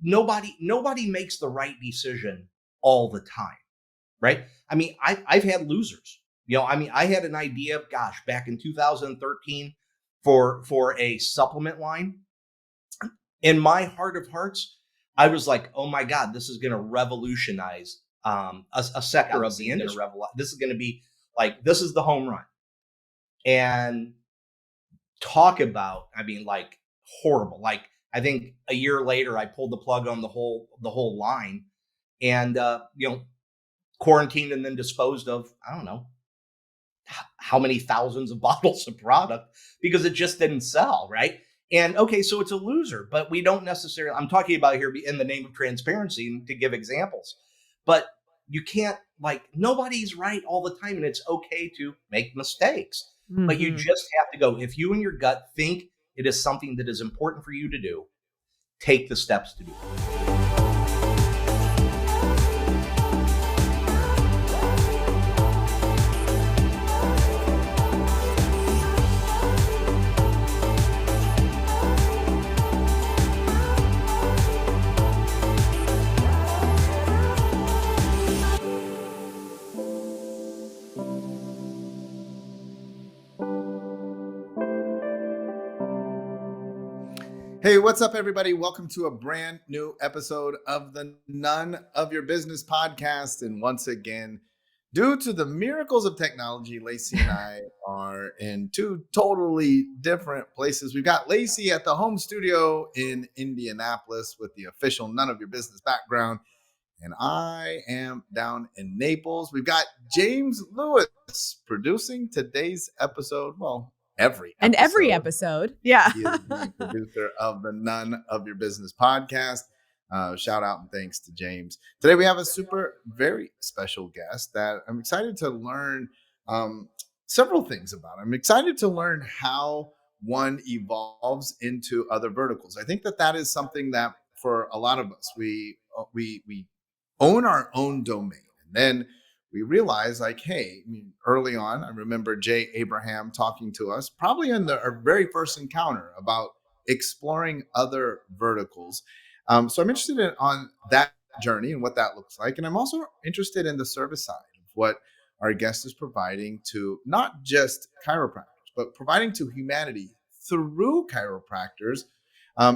nobody makes the right decision all the time, right? I mean, I've had losers. I mean, I had an idea, gosh, back in 2013 for a supplement line. In my heart of hearts, I was like, oh my God, this is going to revolutionize a sector of the industry. This is going to be like, this is the home run. And talk about, I mean, like horrible. Like, I think a year later, I pulled the plug on the whole line, and quarantined and then disposed of, I don't know how many thousands of bottles of product because it just didn't sell, right? And okay, so it's a loser, but we don't necessarily, I'm talking about here in the name of transparency to give examples, but you can't, like, nobody's right all the time, and it's okay to make mistakes. Mm-hmm. But you just have to go, if you and your gut think it is something that is important for you to do, take the steps to do it. Hey, what's up, everybody? Welcome to a brand new episode of the None of Your Business podcast. And once again, due to the miracles of technology, Lacey and I are in two totally different places. We've got Lacey at the home studio in Indianapolis with the official None of Your Business background. And I am down in Naples. We've got James Lewis producing today's episode. Well, every episode. Yeah. He is the producer of the None of Your Business podcast. Shout out and thanks to James. Today we have a very special guest that I'm excited to learn several things about. I'm excited to learn how one evolves into other verticals. I think that is something that for a lot of us, we own our own domain, and then we realize, like, hey, I mean, early on, I remember Jay Abraham talking to us probably in our very first encounter about exploring other verticals. So I'm interested on that journey and what that looks like. And I'm also interested in the service side of what our guest is providing to not just chiropractors, but providing to humanity through chiropractors,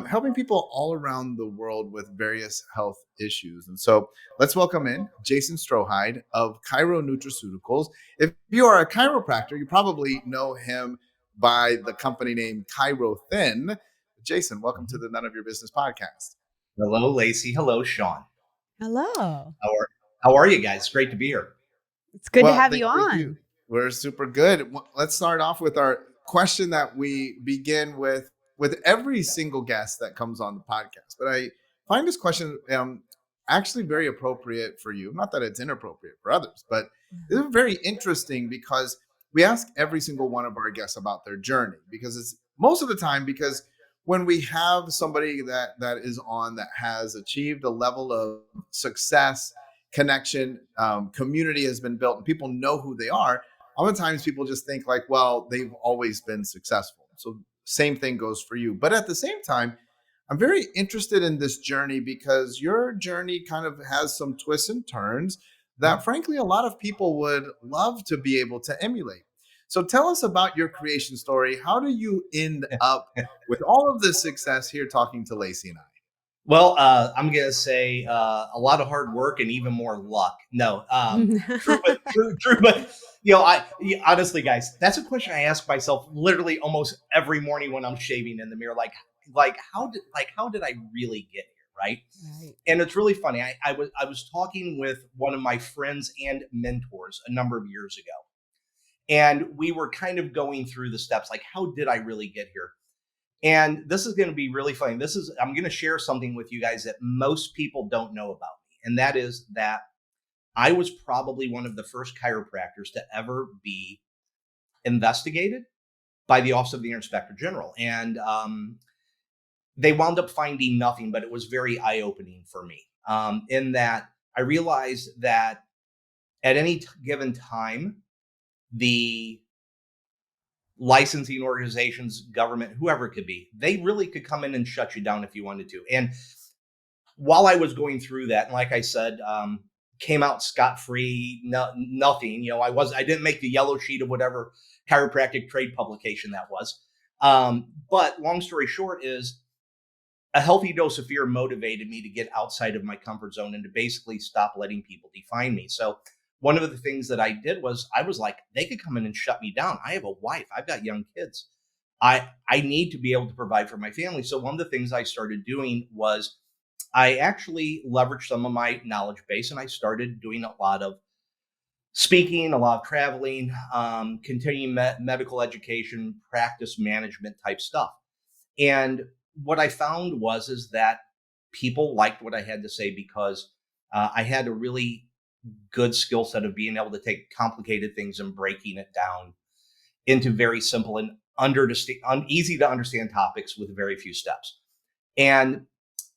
helping people all around the world with various health issues. And so let's welcome in Jason Strotheide of Chironutraceuticals. If you are a chiropractor, you probably know him by the company name ChiroThin. Jason, welcome to the None of Your Business podcast. Hello, Lacey. Hello, Sean. Hello. How are you guys? Great to be here. It's good to have you on. You. We're super good. Let's start off with our question that we begin with every single guest that comes on the podcast. But I find this question actually very appropriate for you. Not that it's inappropriate for others, but it's very interesting because we ask every single one of our guests about their journey, because it's most of the time, because when we have somebody that is on that has achieved a level of success, connection, community has been built, and people know who they are, oftentimes people just think like, well, they've always been successful. So same thing goes for you. But at the same time, I'm very interested in this journey because your journey kind of has some twists and turns that, frankly, a lot of people would love to be able to emulate. So tell us about your creation story. How do you end up with all of this success here talking to Lacey and I? Well, I'm going to say a lot of hard work and even more luck. No, true. But, honestly, guys, that's a question I ask myself literally almost every morning when I'm shaving in the mirror. Like how did I really get here? Right. And it's really funny. I was talking with one of my friends and mentors a number of years ago, and we were kind of going through the steps, like, how did I really get here? And this is going to be really funny. I'm going to share something with you guys that most people don't know about me. And that is that I was probably one of the first chiropractors to ever be investigated by the Office of the Inspector General. And they wound up finding nothing, but it was very eye-opening for me, in that I realized that at any given time, the licensing organizations, government, whoever it could be, they really could come in and shut you down if you wanted to. And while I was going through that, and like I said, came out scot-free, nothing. I didn't make the yellow sheet of whatever chiropractic trade publication that was. But long story short is a healthy dose of fear motivated me to get outside of my comfort zone and to basically stop letting people define me. So one of the things that I did was I was like, they could come in and shut me down. I have a wife. I've got young kids. I need to be able to provide for my family. So one of the things I started doing was I actually leveraged some of my knowledge base and I started doing a lot of speaking, a lot of traveling, continuing medical education, practice management type stuff. And what I found is that people liked what I had to say because I had a really good skill set of being able to take complicated things and breaking it down into very simple and easy to understand topics with very few steps. And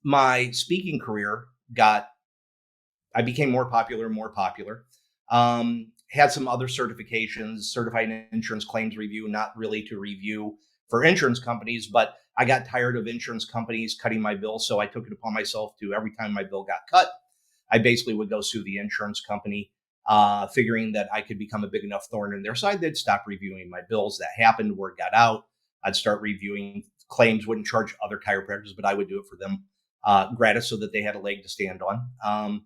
my speaking career I became more popular and more popular. Had some other certifications, certified in insurance claims review, not really to review for insurance companies, but I got tired of insurance companies cutting my bill. So I took it upon myself to every time my bill got cut, I basically would go sue the insurance company, figuring that I could become a big enough thorn in their side. They'd stop reviewing my bills. That happened. Word got out. I'd start reviewing claims, wouldn't charge other chiropractors, but I would do it for them gratis so that they had a leg to stand on.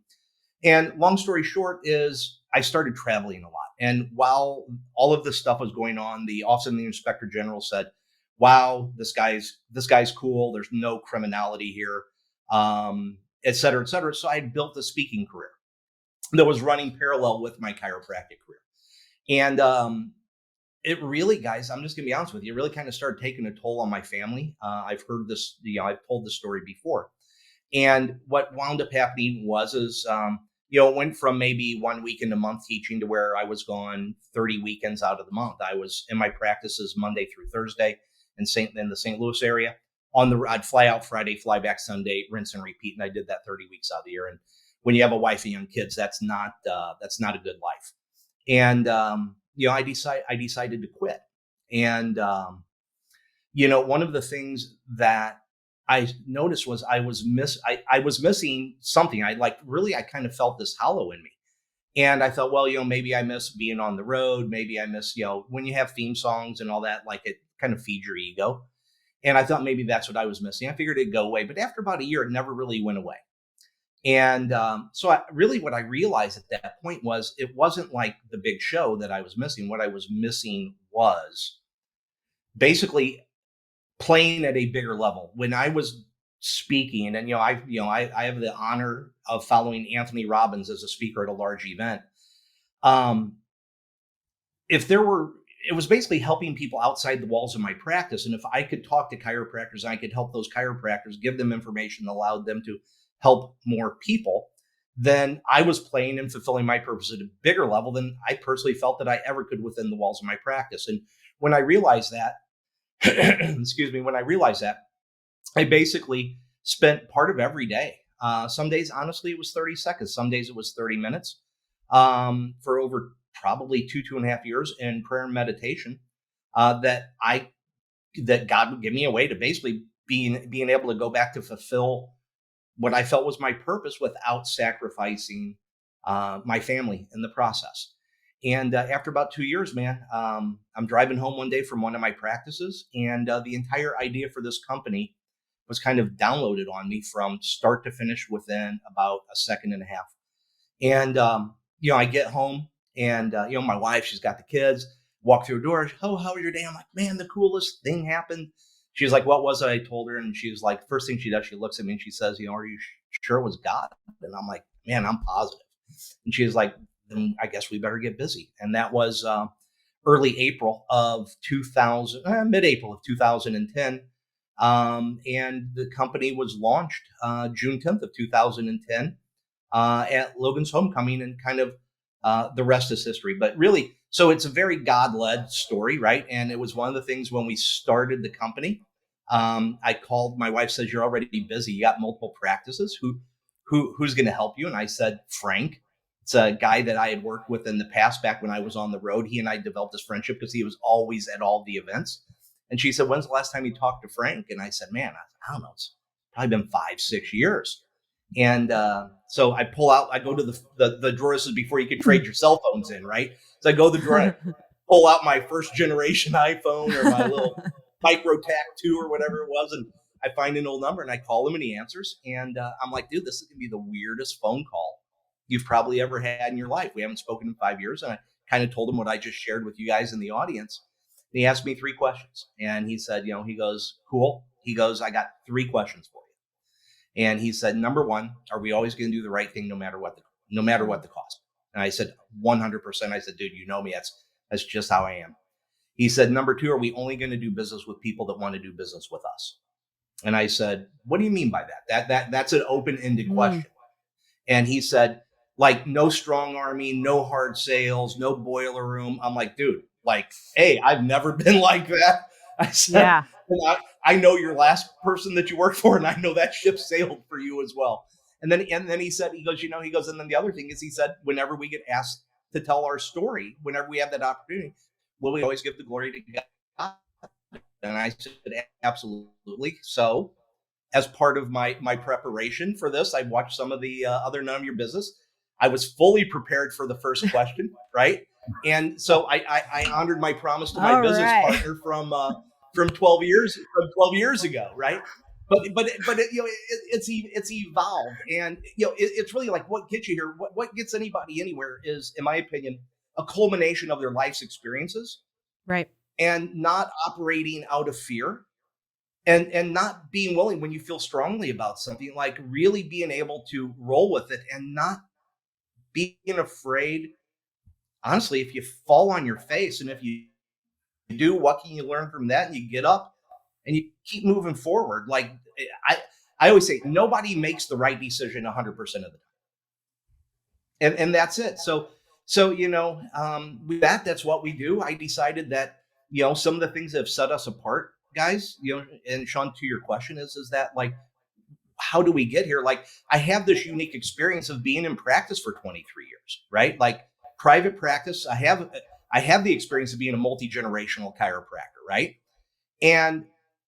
And long story short is I started traveling a lot. And while all of this stuff was going on, the Office of the Inspector General said, wow, this guy's cool. There's no criminality here, et cetera, et cetera. So I built a speaking career that was running parallel with my chiropractic career. And it really, guys, I'm just going to be honest with you, it really kind of started taking a toll on my family. I've heard this, I've told this story before. And what wound up happening it went from maybe 1 weekend a month teaching to where I was gone 30 weekends out of the month. I was in my practices Monday through Thursday in the St. Louis area. I'd fly out Friday, fly back Sunday, rinse and repeat. And I did that 30 weeks out of the year. And when you have a wife and young kids, that's not a good life. And, I decided to quit. And, one of the things that I noticed was I was missing something. I kind of felt this hollow in me. And I thought, well, maybe I miss being on the road. Maybe I miss, when you have theme songs and all that, like it kind of feeds your ego. And I thought maybe that's what I was missing. I figured it'd go away. But after about a year, it never really went away. And what I realized at that point was it wasn't like the big show that I was missing. What I was missing was basically playing at a bigger level. When I was speaking, and I have the honor of following Anthony Robbins as a speaker at a large event. It was basically helping people outside the walls of my practice. And if I could talk to chiropractors, I could help those chiropractors, give them information that allowed them to help more people, then I was playing and fulfilling my purpose at a bigger level than I personally felt that I ever could within the walls of my practice. And when I realized that, I basically spent part of every day. Some days, honestly, it was 30 seconds. Some days it was 30 minutes for over probably 2.5 years in prayer and meditation that God would give me a way to basically being able to go back to fulfill what I felt was my purpose without sacrificing my family in the process. And after about 2 years, man, I'm driving home one day from one of my practices, and the entire idea for this company was kind of downloaded on me from start to finish within about a second and a half. And, I get home and, my wife, she's got the kids, walk through the door. Oh, how was your day? I'm like, man, the coolest thing happened. She's like, what was it? I told her. And she was like, first thing she does, she looks at me and she says, are you sure it was God? And I'm like, man, I'm positive. And she was like, then I guess we better get busy. And that was early April of 2000, mid-April of 2010. And the company was launched June 10th of 2010 at Logan's Homecoming, and kind of the rest is history. But really, so it's a very God-led story, right? And it was one of the things when we started the company. I called, my wife says, you're already busy. You got multiple practices. Who's going to help you? And I said, Frank. It's a guy that I had worked with in the past back when I was on the road. He and I developed this friendship because he was always at all the events. And she said, when's the last time you talked to Frank? And I said, man, I don't know. It's probably been 5-6 years. And so I pull out, I go to the drawer. This is before you could trade your cell phones in, right? So I go to the drawer, I pull out my first generation iPhone or my little micro tac 2 or whatever it was. And I find an old number and I call him and he answers. And I'm like, dude, this is going to be the weirdest phone call you've probably ever had in your life. We haven't spoken in 5 years. And I kind of told him what I just shared with you guys in the audience. And he asked me 3 questions. And he said, he goes, cool. He goes, I got 3 questions for you. And he said, number 1, are we always going to do the right thing no matter what the cost? And I said, 100%. I said, dude, you know me. That's just how I am. He said, number 2, are we only going to do business with people that want to do business with us? And I said, what do you mean by that? That's an open-ended question. And he said, like, no strong arming, no hard sales, no boiler room. I'm like, dude, like, hey, I've never been like that. I said, yeah. I know your last person that you worked for, and I know that ship sailed for you as well. And then he said, he goes, and then the other thing is, he said, whenever we get asked to tell our story, whenever we have that opportunity, will we always give the glory to God? And I said, absolutely. So as part of my preparation for this, I watched some of the other None of Your Business. I was fully prepared for the first question, right? And so I honored my promise to my business partner from 12 years ago, right? But it's evolved, and it's really like what gets you here. What gets anybody anywhere is, in my opinion, a culmination of their life's experiences, right? And not operating out of fear, and not being willing, when you feel strongly about something, like really being able to roll with it and not being afraid. Honestly, if you fall on your face, and if you do, what can you learn from that? And you get up and you keep moving forward. Like I always say, nobody makes the right decision 100% of the time. And that's it. So with that's what we do. I decided that, some of the things that have set us apart, guys, and Sean, to your question is that, like, how do we get here? Like, I have this unique experience of being in practice for 23 years, right? Like, private practice. I have the experience of being a multi-generational chiropractor, right? And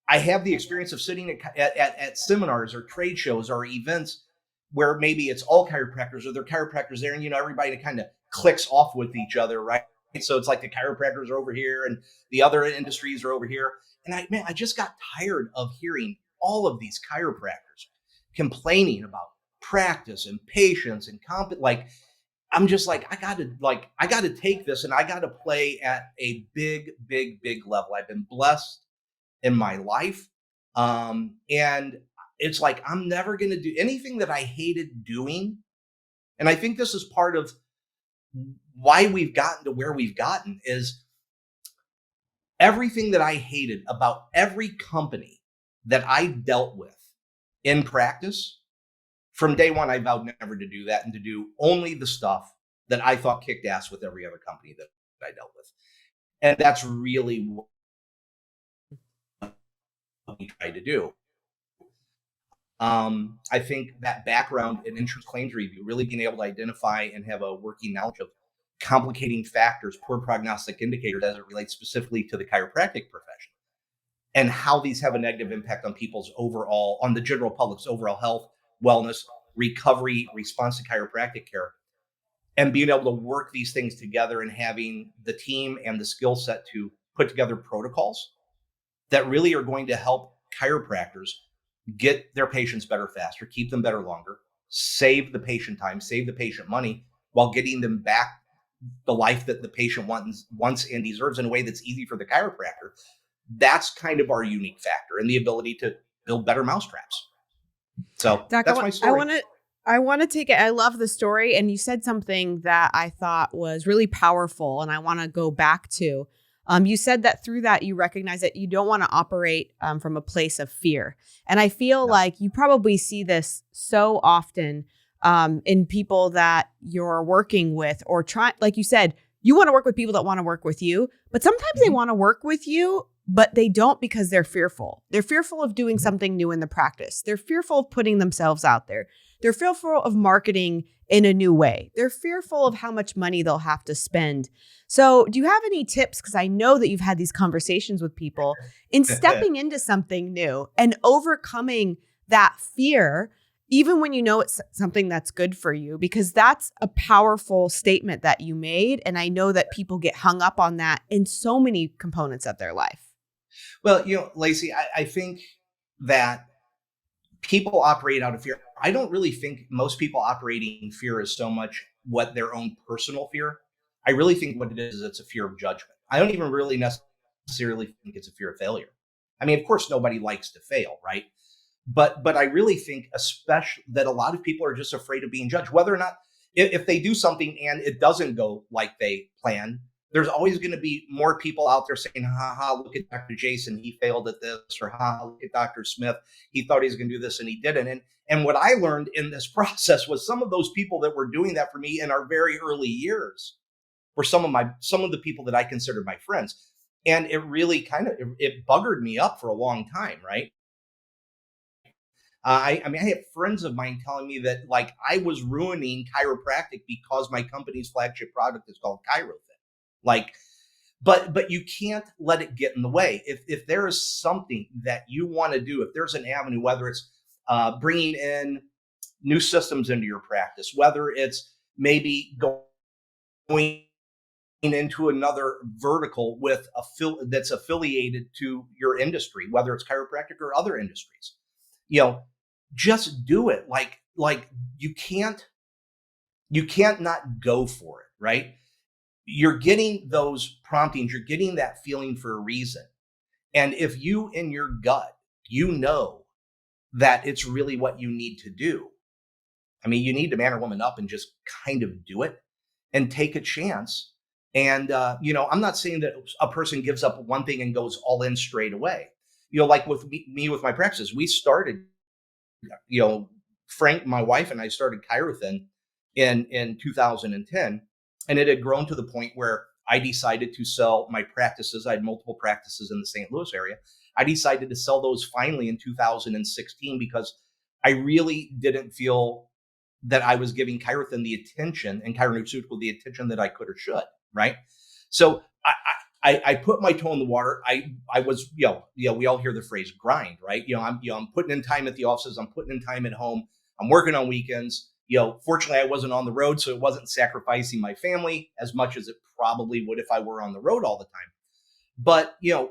I have the experience of sitting at seminars or trade shows or events where maybe it's all chiropractors or they're chiropractors there, and everybody kind of clicks off with each other, right? So it's like the chiropractors are over here and the other industries are over here. And I just got tired of hearing all of these chiropractors complaining about practice and patience and like, I'm just like, I got to take this and I got to play at a big, big, big level. I've been blessed in my life. And it's like, I'm never going to do anything that I hated doing. And I think this is part of why we've gotten to where we've gotten, is everything that I hated about every company that I dealt with in practice. From day one, I vowed never to do that and to do only the stuff that I thought kicked ass with every other company that I dealt with. And that's really what we try to do. I think that background in insurance claims review, really being able to identify and have a working knowledge of complicating factors, poor prognostic indicators as it relates specifically to the chiropractic profession, and how these have a negative impact on on the general public's overall health, wellness, recovery, response to chiropractic care, and being able to work these things together and having the team and the skill set to put together protocols that really are going to help chiropractors get their patients better faster, keep them better longer, save the patient time, save the patient money, while getting them back the life that the patient wants and deserves in a way that's easy for the chiropractor. That's kind of our unique factor, and the ability to build better mousetraps. So Doc, that's my story. I want to take it. I love the story. And you said something that I thought was really powerful, and I want to go back to. You said that through that, you recognize that you don't want to operate from a place of fear. And I feel like you probably see this so often in people that you're working with, or like you said, you want to work with people that want to work with you, but sometimes they want to work with you, but they don't because they're fearful. They're fearful of doing something new in the practice. They're fearful of putting themselves out there. They're fearful of marketing in a new way. They're fearful of how much money they'll have to spend. So do you have any tips? Because I know that you've had these conversations with people in stepping into something new and overcoming that fear. even when you know it's something that's good for you, because that's a powerful statement that you made. And I know that people get hung up on that in so many components of their life. Well, Lacey, I think that people operate out of fear. I don't really think most people operating in fear is so much what their own personal fear. I really think what it is it's a fear of judgment. I don't even really necessarily think it's a fear of failure. I mean, of course, nobody likes to fail, right? But I really think, especially, that a lot of people are just afraid of being judged, whether or not if they do something and it doesn't go like they planned. There's always going to be more people out there saying, "Ha ha! Look at Dr. Jason, he failed at this," or "Ha ha! Look at Dr. Smith, he thought he was going to do this and he didn't." And what I learned in this process was some of those people that were doing that for me in our very early years were some of the people that I considered my friends, and it really it buggered me up for a long time, right? I mean, I have friends of mine telling me that like I was ruining chiropractic because my company's flagship product is called ChiroThin. Like, but you can't let it get in the way. If there is something that you want to do, if there's an avenue, whether it's bringing in new systems into your practice, whether it's maybe going into another vertical with that's affiliated to your industry, whether it's chiropractic or other industries, just do it. Like you can't not go for it, right? You're getting those promptings, you're getting that feeling for a reason. And if you in your gut, that it's really what you need to do. I mean, you need to man or woman up and just kind of do it and take a chance. And, I'm not saying that a person gives up one thing and goes all in straight away. Like with me with my practices, we started, Frank, my wife, and I started ChiroThin in 2010, and it had grown to the point where I decided to sell my practices. I had multiple practices in the St. Louis area. I decided to sell those finally in 2016 because I really didn't feel that I was giving ChiroThin the attention and Chironutraceutical the attention that I could or should, right? So I put my toe in the water. I was, we all hear the phrase grind, right? I'm putting in time at the offices. I'm putting in time at home. I'm working on weekends. Fortunately, I wasn't on the road, so it wasn't sacrificing my family as much as it probably would if I were on the road all the time. But you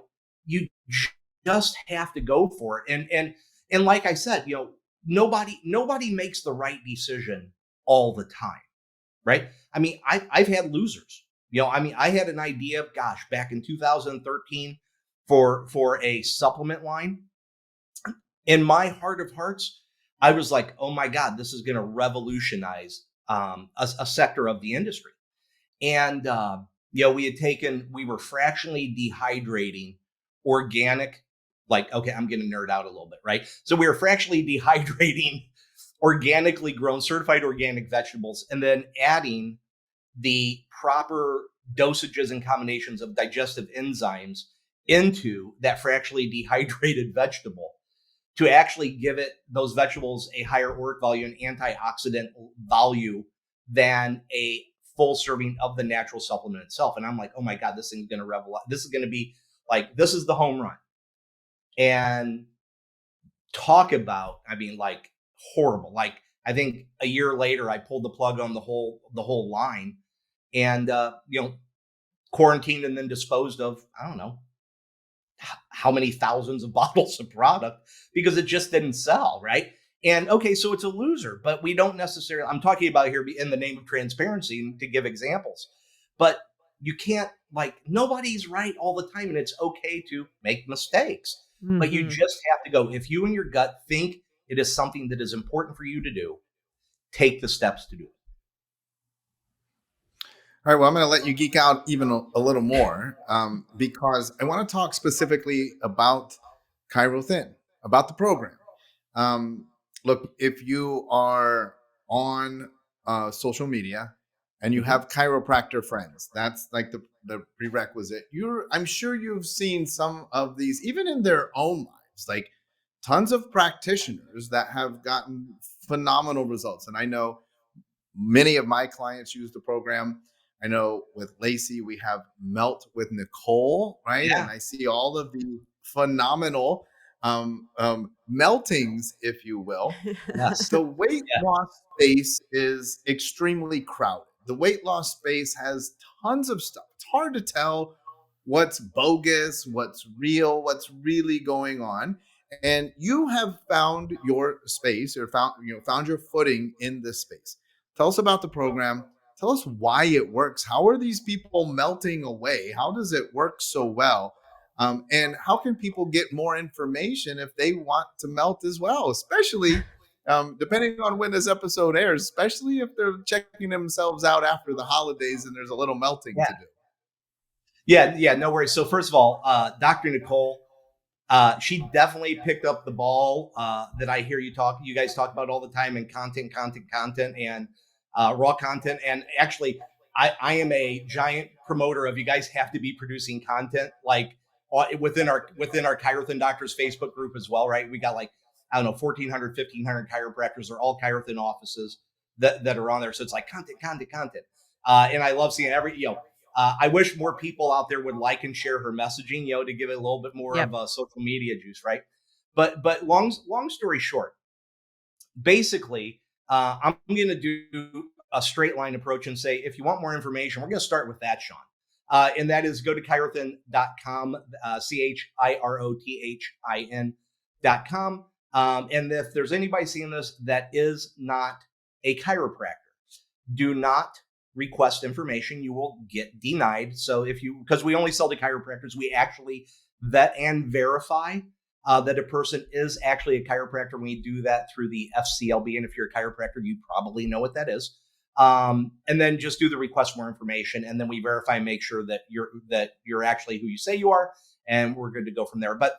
just have to go for it. And like I said, nobody makes the right decision all the time, right? I mean, I've had losers. I had an idea, gosh, back in 2013 for a supplement line. In my heart of hearts, I was like, oh my God, this is going to revolutionize a sector of the industry. And, we were fractionally dehydrating organic, okay, I'm going to nerd out a little bit, right? So we were fractionally dehydrating organically grown, certified organic vegetables, and then adding the proper dosages and combinations of digestive enzymes into that fractionally dehydrated vegetable to actually give those vegetables a higher ORAC value and antioxidant value than a full serving of the natural supplement itself. And I'm like, oh my God, this thing's going to revolutionize. This is going to be like, this is the home run. And talk about, like horrible. Like, I think a year later, I pulled the plug on the whole line and, quarantined and then disposed of, I don't know how many thousands of bottles of product because it just didn't sell, right? And okay, so it's a loser, but we don't necessarily, I'm talking about here in the name of transparency to give examples, but you can't, nobody's right all the time, and it's okay to make mistakes, but you just have to go. If you and your gut think it is something that is important for you to do, take the steps to do it. All right, well, I'm going to let you geek out even a little more because I want to talk specifically about ChiroThin, about the program. Look, if you are on social media and you have chiropractor friends, that's like the prerequisite. I'm sure you've seen some of these, even in their own lives, like tons of practitioners that have gotten phenomenal results. And I know many of my clients use the program. I know with Lacey, we have Melt with Nicole, right? Yeah. And I see all of the phenomenal meltings, if you will. Yes. The weight Yeah. loss space is extremely crowded. The weight loss space has tons of stuff. It's hard to tell what's bogus, what's real, what's really going on. And you have found your space, or found your footing in this space. Tell us about the program. Tell us why it works. How are these people melting away? How does it work so well? And how can people get more information if they want to melt as well, especially depending on when this episode airs, especially if they're checking themselves out after the holidays and there's a little melting to do. Yeah, no worries. So first of all, Dr. Nicole, she definitely picked up the ball that I hear you guys talk about all the time in content, and raw content. And actually, I am a giant promoter of you guys have to be producing content like within our ChiroThin Doctors Facebook group as well, right? We got like, I don't know, 1,400, 1,500 chiropractors. They're all ChiroThin offices that are on there. So it's like content. And I love seeing I wish more people out there would like and share her messaging, to give it a little bit more Yep. of a social media juice, right? But long story short, basically, I'm going to do a straight line approach and say, if you want more information, we're going to start with that, Sean. And that is go to chirothin.com, ChiroThin.com. And if there's anybody seeing this that is not a chiropractor, do not request information. You will get denied. So because we only sell to chiropractors, we actually vet and verify that a person is actually a chiropractor. We do that through the FCLB. And if you're a chiropractor, you probably know what that is. And then just do the request for more information. And then we verify and make sure that you're actually who you say you are. And we're good to go from there. But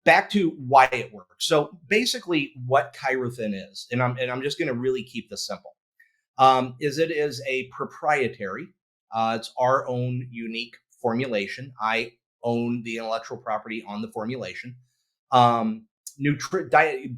back to why it works. So basically what ChiroThin is, and I'm just going to really keep this simple. It is a proprietary, it's our own unique formulation. I own the intellectual property on the formulation.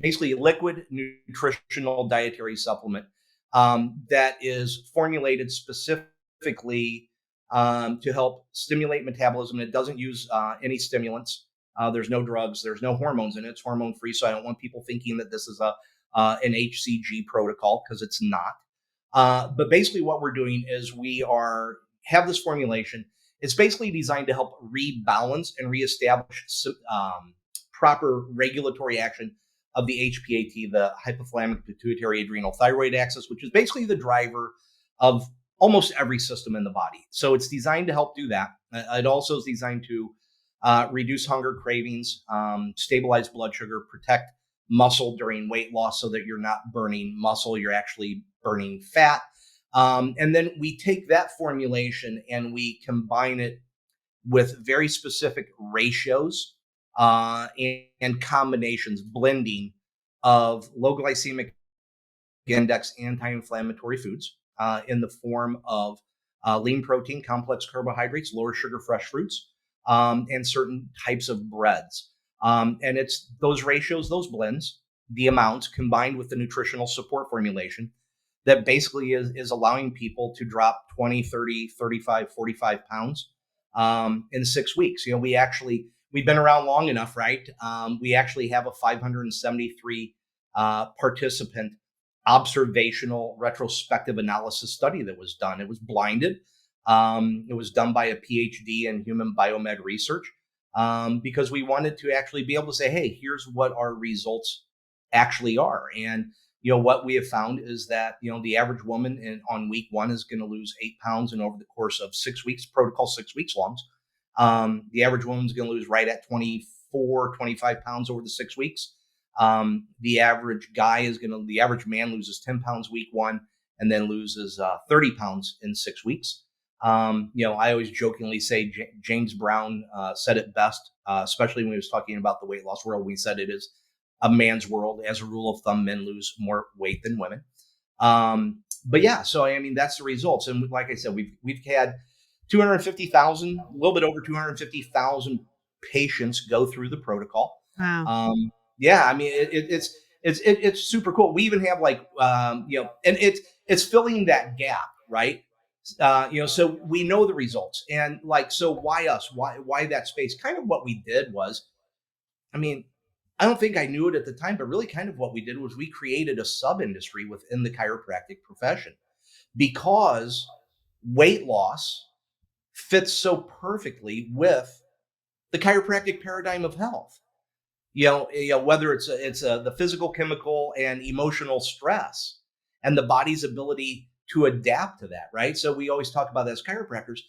Basically liquid nutritional dietary supplement that is formulated specifically to help stimulate metabolism. It doesn't use any stimulants. There's no drugs. There's no hormones in it. It's hormone free. So I don't want people thinking that this is an HCG protocol, because it's not. But basically what we're doing is have this formulation. It's basically designed to help rebalance and reestablish proper regulatory action of the HPAT, the hypothalamic pituitary adrenal thyroid axis, which is basically the driver of almost every system in the body. So it's designed to help do that. It also is designed to reduce hunger, cravings, stabilize blood sugar, protect muscle during weight loss so that you're not burning muscle, you're actually burning fat. And then we take that formulation and we combine it with very specific ratios and combinations, blending of low glycemic index anti-inflammatory foods in the form of lean protein, complex carbohydrates, lower sugar fresh fruits, and certain types of breads. And it's those ratios, those blends, the amounts combined with the nutritional support formulation that basically is allowing people to drop 20, 30, 35, 45 pounds in 6 weeks. We've been around long enough, right? We actually have a 573 participant observational retrospective analysis study that was done. It was blinded. It was done by a PhD in human biomed research because we wanted to actually be able to say, hey, here's what our results actually are. And what we have found is that the average woman on week 1 is going to lose 8 pounds, and over the course of 6 weeks, protocol 6 weeks long, the average woman is going to lose right at 24, 25 pounds over the 6 weeks. The average man loses 10 pounds week 1 and then loses 30 pounds in 6 weeks. I always jokingly say James Brown said it best, especially when he was talking about the weight loss world. We said it is a man's world. As a rule of thumb, men lose more weight than women. But yeah, so that's the results. And like I said, we've had 250,000, a little bit over 250,000 patients go through the protocol. Wow. It's super cool. We even have and it's filling that gap, right? So we know the results, and so why us? Why that space? Kind of what we did was, I don't think I knew it at the time, but really kind of what we did was we created a sub-industry within the chiropractic profession because weight loss fits so perfectly with the chiropractic paradigm of health. Whether it's the physical, chemical, and emotional stress, and the body's ability to adapt to that, right? So we always talk about that as chiropractors,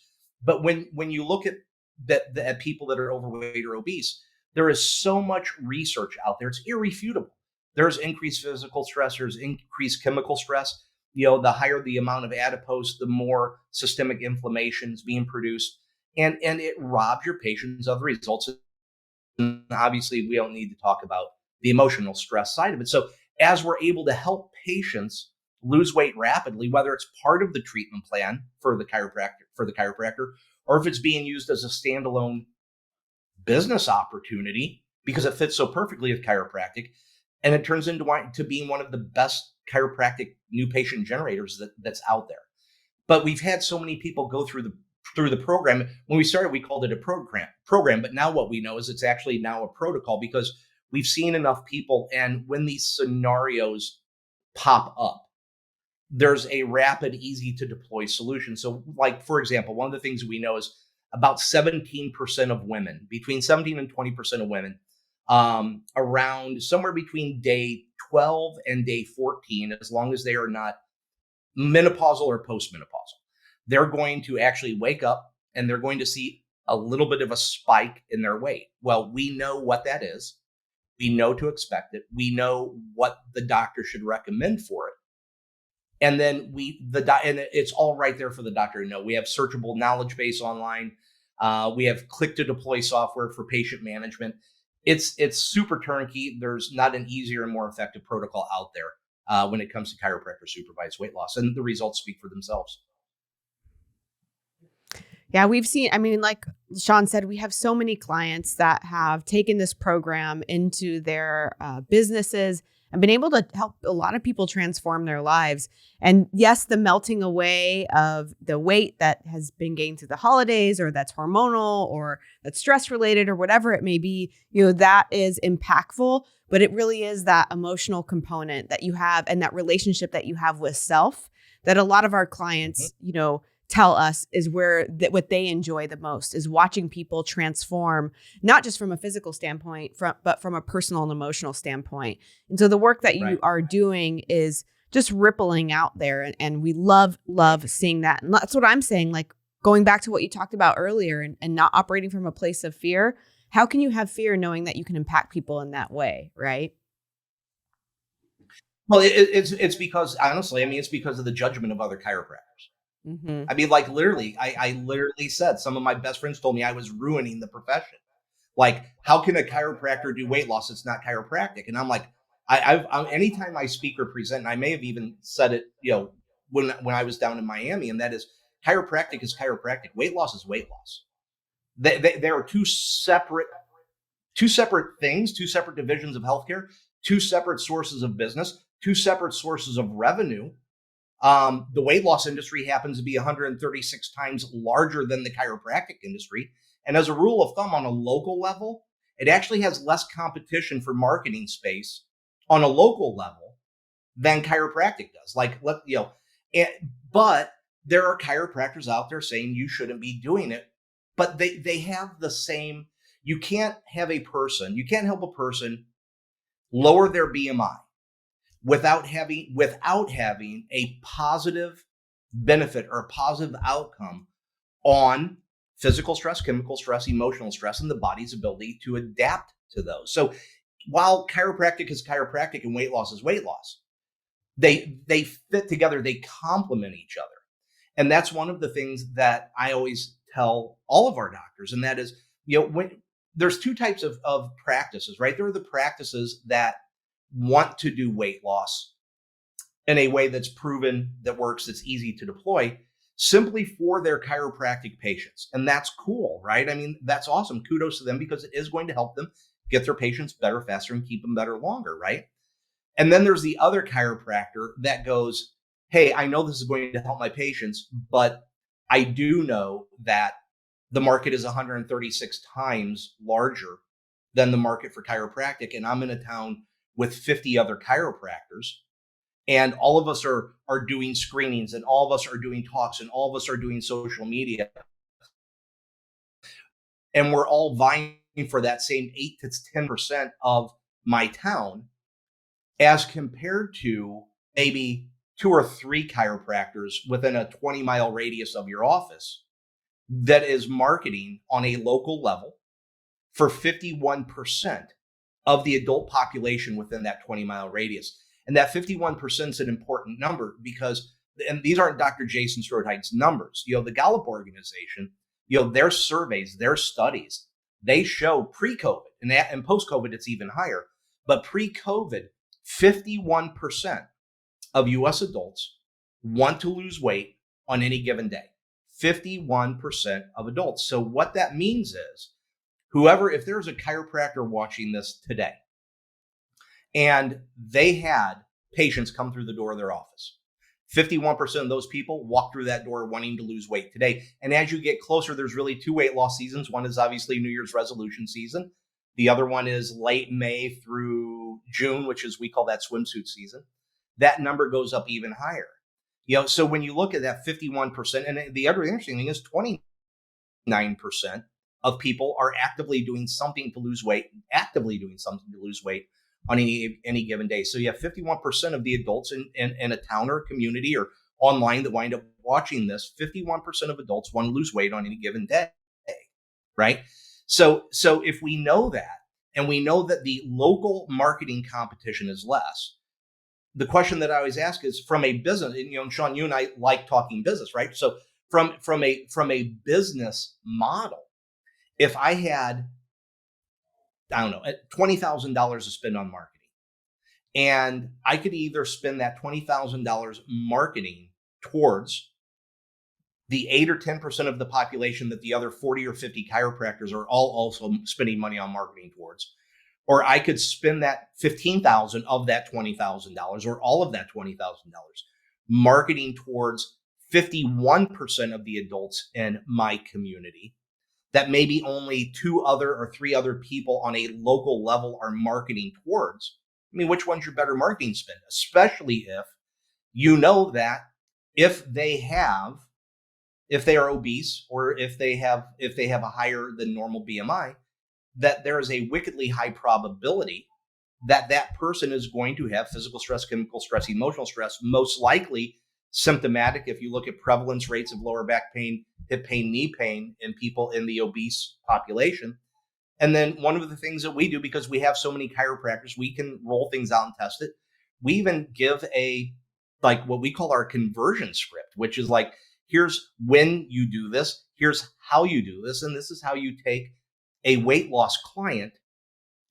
but when you look at people that are overweight or obese, there is so much research out there; it's irrefutable. There's increased physical stress, there's increased chemical stress. The higher the amount of adipose, the more systemic inflammation is being produced, and it robs your patients of the results. And obviously, we don't need to talk about the emotional stress side of it. So, as we're able to help patients lose weight rapidly, whether it's part of the treatment plan for the chiropractor, or if it's being used as a standalone business opportunity because it fits so perfectly with chiropractic, and it turns into being one of the best chiropractic new patient generators that's out there. But we've had so many people go through the program. When we started, we called it a program, but now what we know is it's actually now a protocol because we've seen enough people, and when these scenarios pop up, there's a rapid, easy to deploy solution. So, like, for example, one of the things we know is about 17% of women, between 17 and 20% of women, around somewhere between day 12 and day 14, as long as they are not menopausal or postmenopausal, they're going to actually wake up and they're going to see a little bit of a spike in their weight. Well, we know what that is. We know to expect it. We know what the doctor should recommend for it. And then and it's all right there for the doctor to know. We have searchable knowledge base online. We have click to deploy software for patient management. It's super turnkey. There's not an easier and more effective protocol out there when it comes to chiropractor supervised weight loss, and the results speak for themselves. Yeah, we've seen, like Sean said, we have so many clients that have taken this program into their businesses and been able to help a lot of people transform their lives. And yes, the melting away of the weight that has been gained through the holidays, or that's hormonal, or that's stress related, or whatever it may be, that is impactful. But it really is that emotional component that you have and that relationship that you have with self that a lot of our clients, tell us is what they enjoy the most, is watching people transform, not just from a physical standpoint, but from a personal and emotional standpoint. And so the work that you are doing is just rippling out there. And we love seeing that. And that's what I'm saying, like going back to what you talked about earlier and not operating from a place of fear. How can you have fear knowing that you can impact people in that way? Right. Well, it's because, honestly, it's because of the judgment of other chiropractors. Mm-hmm. Like literally, I literally said, some of my best friends told me I was ruining the profession. Like, how can a chiropractor do weight loss? It's not chiropractic. And I'm like, anytime I speak or present, and I may have even said it, when I was down in Miami, and that is, chiropractic is chiropractic. Weight loss is weight loss. They are two separate things, two separate divisions of healthcare, two separate sources of business, two separate sources of revenue. The weight loss industry happens to be 136 times larger than the chiropractic industry. And as a rule of thumb, on a local level, it actually has less competition for marketing space on a local level than chiropractic does. But there are chiropractors out there saying you shouldn't be doing it, but they have the same. You can't help a person lower their BMI without having a positive benefit or a positive outcome on physical stress, chemical stress, emotional stress, and the body's ability to adapt to those. So while chiropractic is chiropractic and weight loss is weight loss, they fit together, they complement each other. And that's one of the things that I always tell all of our doctors, and that is, when there's two types of practices, right? There are the practices that want to do weight loss in a way that's proven, that works, that's easy to deploy simply for their chiropractic patients. And that's cool, right? That's awesome. Kudos to them, because it is going to help them get their patients better, faster, and keep them better longer, right? And then there's the other chiropractor that goes, hey, I know this is going to help my patients, but I do know that the market is 136 times larger than the market for chiropractic. And I'm in a town with 50 other chiropractors. And all of us are doing screenings, and all of us are doing talks, and all of us are doing social media. And we're all vying for that same 8 to 10% of my town, as compared to maybe 2 or 3 chiropractors within a 20-mile radius of your office that is marketing on a local level for 51% of the adult population within that 20-mile radius. And that 51% is an important number because, and these aren't Dr. Jason Strotheide's numbers, the Gallup organization, their surveys, their studies, they show pre-COVID and post-COVID, it's even higher. But pre-COVID, 51% of US adults want to lose weight on any given day. 51% of adults. So what that means is, if there's a chiropractor watching this today and they had patients come through the door of their office, 51% of those people walk through that door wanting to lose weight today. And as you get closer, there's really 2 weight loss seasons. One is obviously New Year's resolution season. The other one is late May through June, which is, we call that swimsuit season. That number goes up even higher. So when you look at that 51%, and the other interesting thing is 29% of people are actively doing something to lose weight, on any given day. So you have 51% of the adults in a town or a community or online that wind up watching this. 51% of adults want to lose weight on any given day, right? So if we know that, and we know that the local marketing competition is less, the question that I always ask is, from a business, and Sean, you and I like talking business, right? So from a business model, if I had, I don't know, $20,000 to spend on marketing, and I could either spend that $20,000 marketing towards the 8 or 10% of the population that the other 40 or 50 chiropractors are all also spending money on marketing towards, or I could spend that $15,000 of that $20,000, or all of that $20,000 marketing towards 51% of the adults in my community that maybe only 2 other or 3 other people on a local level are marketing towards. I mean, which one's your better marketing spend? Especially if you know that if they are obese, or if they have a higher than normal BMI, that there is a wickedly high probability that that person is going to have physical stress, chemical stress, emotional stress, most likely symptomatic. If you look at prevalence rates of lower back pain, hip pain, knee pain in people in the obese population. And then one of the things that we do, because we have so many chiropractors, we can roll things out and test it. We even give what we call our conversion script, which is like, here's when you do this, here's how you do this, and this is how you take a weight loss client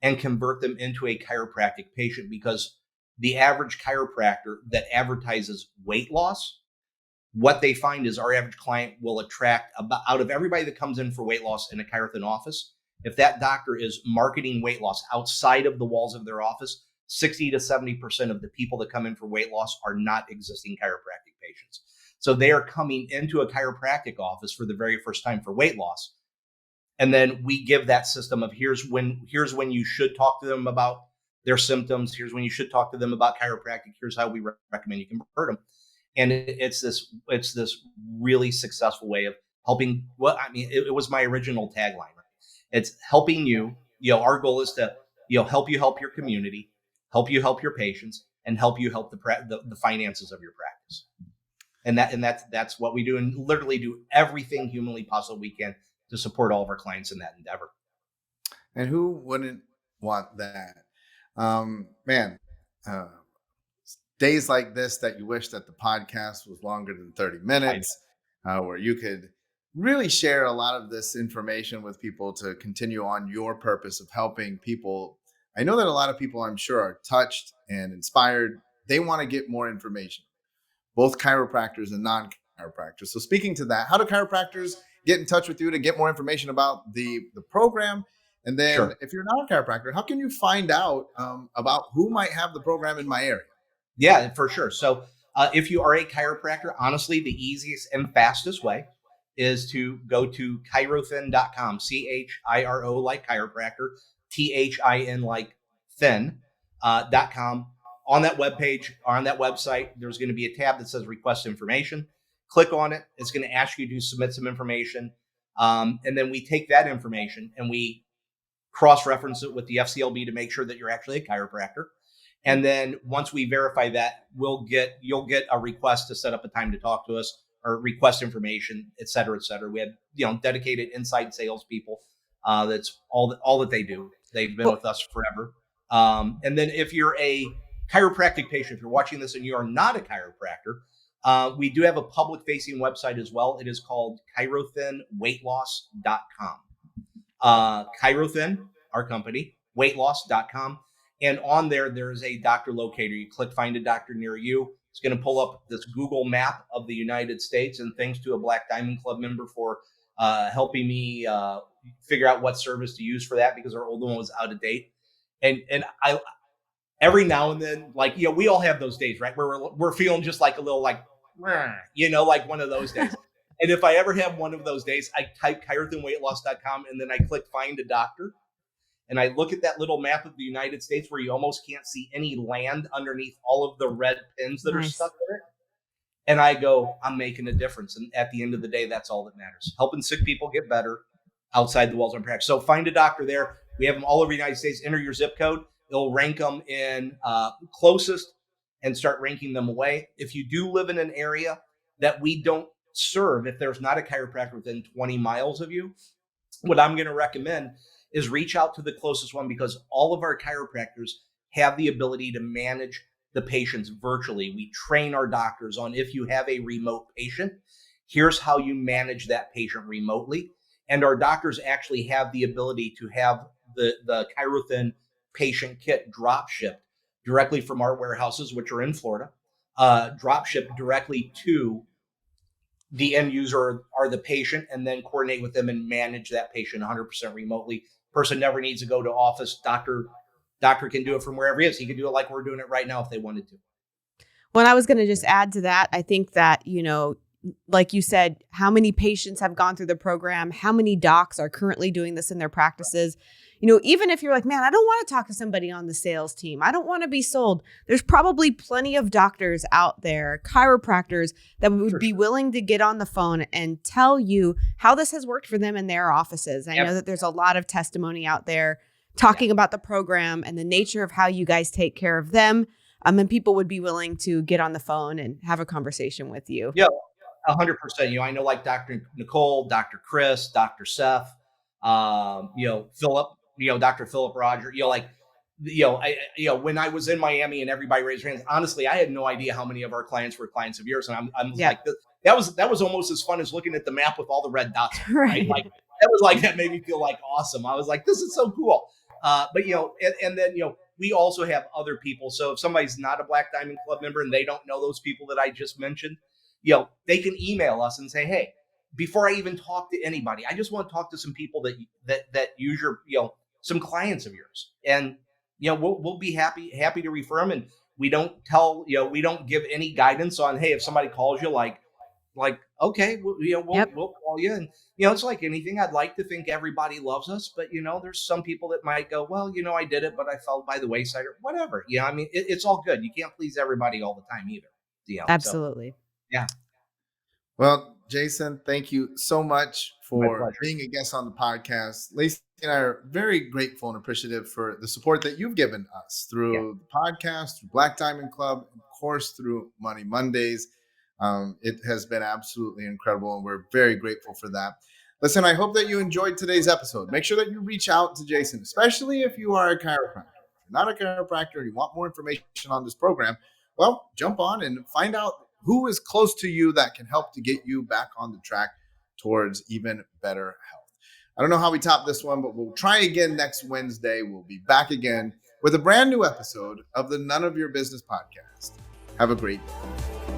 and convert them into a chiropractic patient. Because the average chiropractor that advertises weight loss, what they find is our average client will attract about, out of everybody that comes in for weight loss in a ChiroThin office, if that doctor is marketing weight loss outside of the walls of their office, 60 to 70% of the people that come in for weight loss are not existing chiropractic patients. So they are coming into a chiropractic office for the very first time for weight loss. And then we give that system of, here's when you should talk to them about their symptoms. Here's when you should talk to them about chiropractic. Here's how we recommend you convert them. And it's this really successful way of helping. It was my original tagline. Right? It's helping you. Our goal is to help you help your community, help you help your patients, and help you help the finances of your practice. And that's what we do, and literally do everything humanly possible we can to support all of our clients in that endeavor. And who wouldn't want that? Days like this that you wish that the podcast was longer than 30 minutes, where you could really share a lot of this information with people to continue on your purpose of helping people. I know that a lot of people, I'm sure, are touched and inspired. They want to get more information, both chiropractors and non-chiropractors. So speaking to that, how do chiropractors get in touch with you to get more information about the program? And then Sure. If you're not a chiropractor, how can you find out about who might have the program in my area? Yeah, for sure. So if you are a chiropractor, honestly, the easiest and fastest way is to go to chirothin.com, CHIRO like chiropractor, THIN like thin, .com. On that webpage or on that website, there's going to be a tab that says request information. Click on it. It's going to ask you to submit some information. And then we take that information and we cross-reference it with the FCLB to make sure that you're actually a chiropractor. And then once we verify that, you'll get a request to set up a time to talk to us or request information, et cetera, et cetera. We have, dedicated inside salespeople. That's all that they do. They've been with us forever. And then if you're a chiropractic patient, if you're watching this and you are not a chiropractor, we do have a public facing website as well. It is called ChiroThinWeightLoss.com. ChiroThin, our company, weightloss.com. And on there's a doctor locator. You click find a doctor near you. It's going to pull up this Google map of the United States. And thanks to a Black Diamond Club member for helping me figure out what service to use for that, because our old one was out of date. And I every now and then, we all have those days, right, where we're feeling just like a little like one of those days. And if I ever have one of those days, I type ChiroThinWeightLoss.com and then I click find a doctor. And I look at that little map of the United States where you almost can't see any land underneath all of the red pins that are stuck in it. And I go, I'm making a difference. And at the end of the day, that's all that matters. Helping sick people get better outside the walls of practice. So find a doctor there. We have them all over the United States. Enter your zip code. It'll rank them in closest and start ranking them away. If you do live in an area that we don't serve, if there's not a chiropractor within 20 miles of you, what I'm going to recommend is reach out to the closest one, because all of our chiropractors have the ability to manage the patients virtually. We train our doctors on, if you have a remote patient, here's how you manage that patient remotely. And our doctors actually have the ability to have the ChiroThin patient kit drop shipped directly from our warehouses, which are in Florida, drop shipped directly to the end user or the patient, and then coordinate with them and manage that patient 100% remotely. Person never needs to go to office. Doctor can do it from wherever he is. He can do it like we're doing it right now if they wanted to. Well, I was going to just add to that. I think that, like you said, how many patients have gone through the program? How many docs are currently doing this in their practices? Even if you're like, man, I don't want to talk to somebody on the sales team, I don't want to be sold. There's probably plenty of doctors out there, chiropractors, that would be willing to get on the phone and tell you how this has worked for them in their offices. I know that there's a lot of testimony out there talking about the program and the nature of how you guys take care of them. And people would be willing to get on the phone and have a conversation with you. Yeah, 100%. I know like Dr. Nicole, Dr. Chris, Dr. Seth, Philip, Dr. Philip Roger, when I was in Miami and everybody raised their hands, honestly, I had no idea how many of our clients were clients of yours. And I'm like, that was almost as fun as looking at the map with all the red dots. Right? Like that made me feel like awesome. I was like, this is so cool. But and then we also have other people. So if somebody's not a Black Diamond Club member and they don't know those people that I just mentioned, they can email us and say, hey, before I even talk to anybody, I just want to talk to some people that use your, some clients of yours. And, we'll be happy to refer them. And we don't give any guidance on, hey, if somebody calls you like, okay, we'll call you. And, it's like anything. I'd like to think everybody loves us, but, there's some people that might go, well, I did it, but I fell by the wayside or whatever. It's all good. You can't please everybody all the time either. Absolutely. So, yeah. Well, Jason, thank you so much for being a guest on the podcast. Lacey and I are very grateful and appreciative for the support that you've given us through the podcast, through Black Diamond Club, and of course, through Money Mondays. It has been absolutely incredible, and we're very grateful for that. Listen, I hope that you enjoyed today's episode. Make sure that you reach out to Jason, especially if you are a chiropractor. If you're not a chiropractor and you want more information on this program, well, jump on and find out who is close to you that can help to get you back on the track towards even better health. I don't know how we top this one, but we'll try again next Wednesday. We'll be back again with a brand new episode of the None of Your Business podcast. Have a great day.